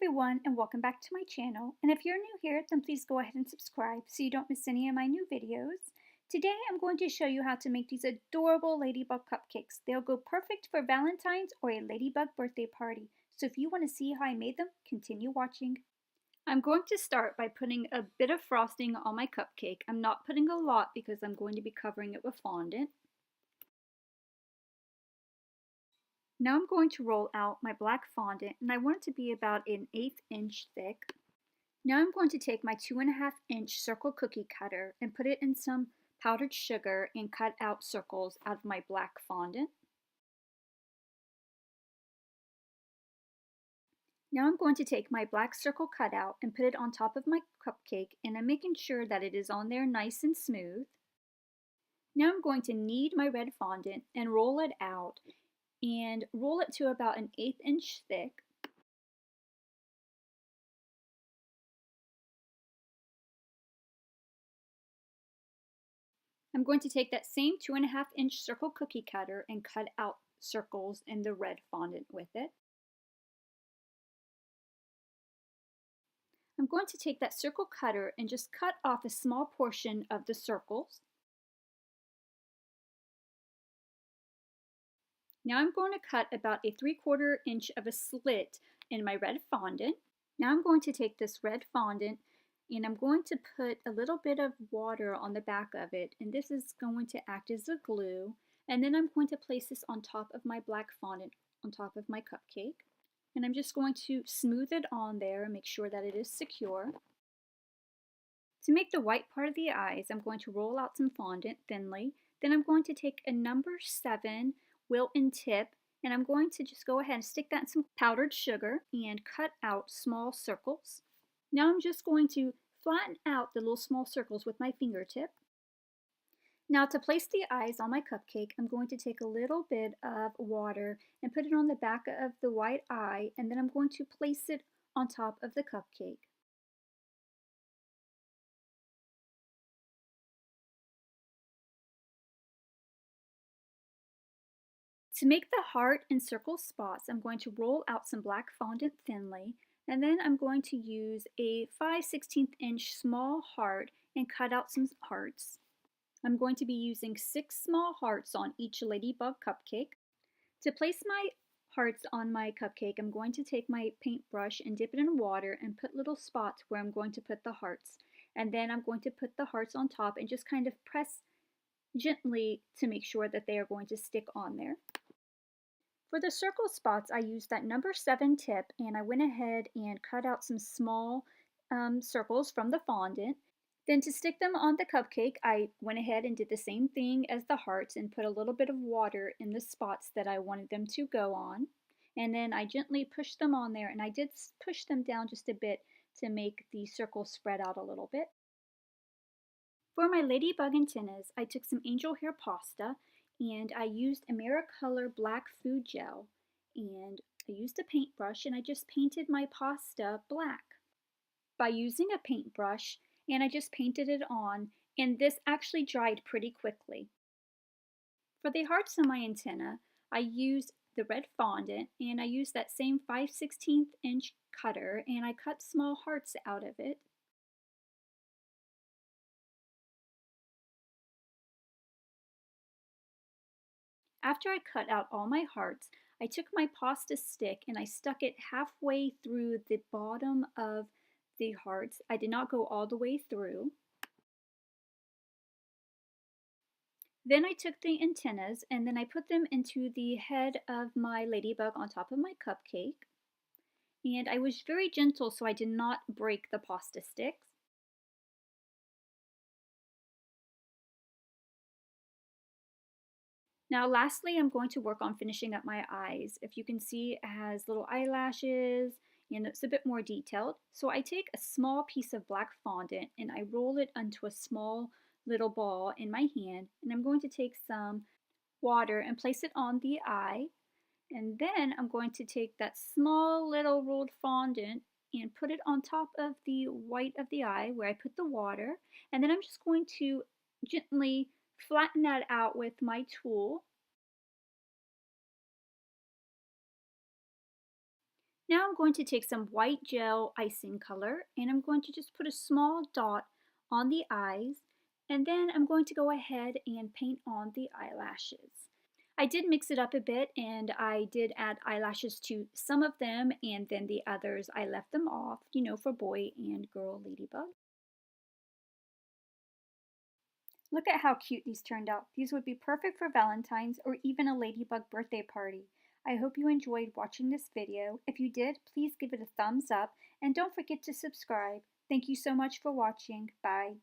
everyone, and welcome back to my channel. And if you're new here, then please go ahead and subscribe so you don't miss any of my new videos. Today I'm going to show you how to make these adorable ladybug cupcakes. They'll go perfect for Valentine's or a ladybug birthday party. So if you want to see how I made them, continue watching. I'm going to start by putting a bit of frosting on my cupcake. I'm not putting a lot because I'm going to be covering it with fondant. Now I'm going to roll out my black fondant, and I want it to be about an 1/8 inch thick. Now I'm going to take my 2.5 inch circle cookie cutter and put it in some powdered sugar and cut out circles out of my black fondant. Now I'm going to take my black circle cutout and put it on top of my cupcake, and I'm making sure that it is on there nice and smooth. Now I'm going to knead my red fondant and roll it out, and roll it to about an 1/8 inch thick. I'm going to take that same 2.5 inch circle cookie cutter and cut out circles in the red fondant with it. I'm going to take that circle cutter and just cut off a small portion of the circles. Now I'm going to cut about a 3/4 inch of a slit in my red fondant. Now I'm going to take this red fondant and I'm going to put a little bit of water on the back of it, and this is going to act as a glue. And then I'm going to place this on top of my black fondant, on top of my cupcake. And I'm just going to smooth it on there and make sure that it is secure. To make the white part of the eyes, I'm going to roll out some fondant thinly. Then I'm going to take a number 7 Wilton tip, and I'm going to just go ahead and stick that in some powdered sugar and cut out small circles. Now I'm just going to flatten out the little small circles with my fingertip. Now to place the eyes on my cupcake, I'm going to take a little bit of water and put it on the back of the white eye, and then I'm going to place it on top of the cupcake. To make the heart and circle spots, I'm going to roll out some black fondant thinly, and then I'm going to use a 5/16 inch small heart and cut out some hearts. I'm going to be using 6 small hearts on each ladybug cupcake. To place my hearts on my cupcake, I'm going to take my paintbrush and dip it in water and put little spots where I'm going to put the hearts. And then I'm going to put the hearts on top and just kind of press gently to make sure that they are going to stick on there. For the circle spots, I used that number 7 tip, and I went ahead and cut out some small circles from the fondant. Then to stick them on the cupcake, I went ahead and did the same thing as the hearts and put a little bit of water in the spots that I wanted them to go on. And then I gently pushed them on there, and I did push them down just a bit to make the circles spread out a little bit. For my ladybug antennas, I took some angel hair pasta and I used Americolor black food gel, and I used a paintbrush and I just painted my pasta black by using a paintbrush, and I just painted it on, and this actually dried pretty quickly. For the hearts on my antenna, I used the red fondant and I used that same 5/16 inch cutter and I cut small hearts out of it. After I cut out all my hearts, I took my pasta stick and I stuck it halfway through the bottom of the hearts. I did not go all the way through. Then I took the antennas and then I put them into the head of my ladybug on top of my cupcake. And I was very gentle so I did not break the pasta sticks. Now lastly, I'm going to work on finishing up my eyes. If you can see, it has little eyelashes and it's a bit more detailed. So I take a small piece of black fondant and I roll it into a small little ball in my hand, and I'm going to take some water and place it on the eye, and then I'm going to take that small little rolled fondant and put it on top of the white of the eye where I put the water, and then I'm just going to gently flatten that out with my tool. Now I'm I'm going to take some white gel icing color and I'm going to just put a small dot on the eyes, and then I'm going to go ahead and paint on the eyelashes. I did mix it up a bit and I did add eyelashes to some of them, and then the others I left them off, you know, for boy and girl ladybug. Look at how cute these turned out. These would be perfect for Valentine's or even a ladybug birthday party. I hope you enjoyed watching this video. If you did, please give it a thumbs up and don't forget to subscribe. Thank you so much for watching. Bye.